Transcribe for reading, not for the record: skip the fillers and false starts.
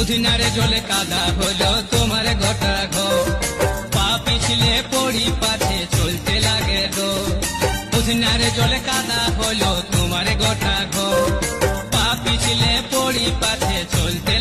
পুদিনারে জলে কাদা হলো তোমার গোটা ঘর, পা পিছলে পড়ি পাছে চলতে লাগে গো। পুদিনারে জলে কাদা হলো তোমার গোটা ঘর, পা পিছলে পড়ি পাছে চলতে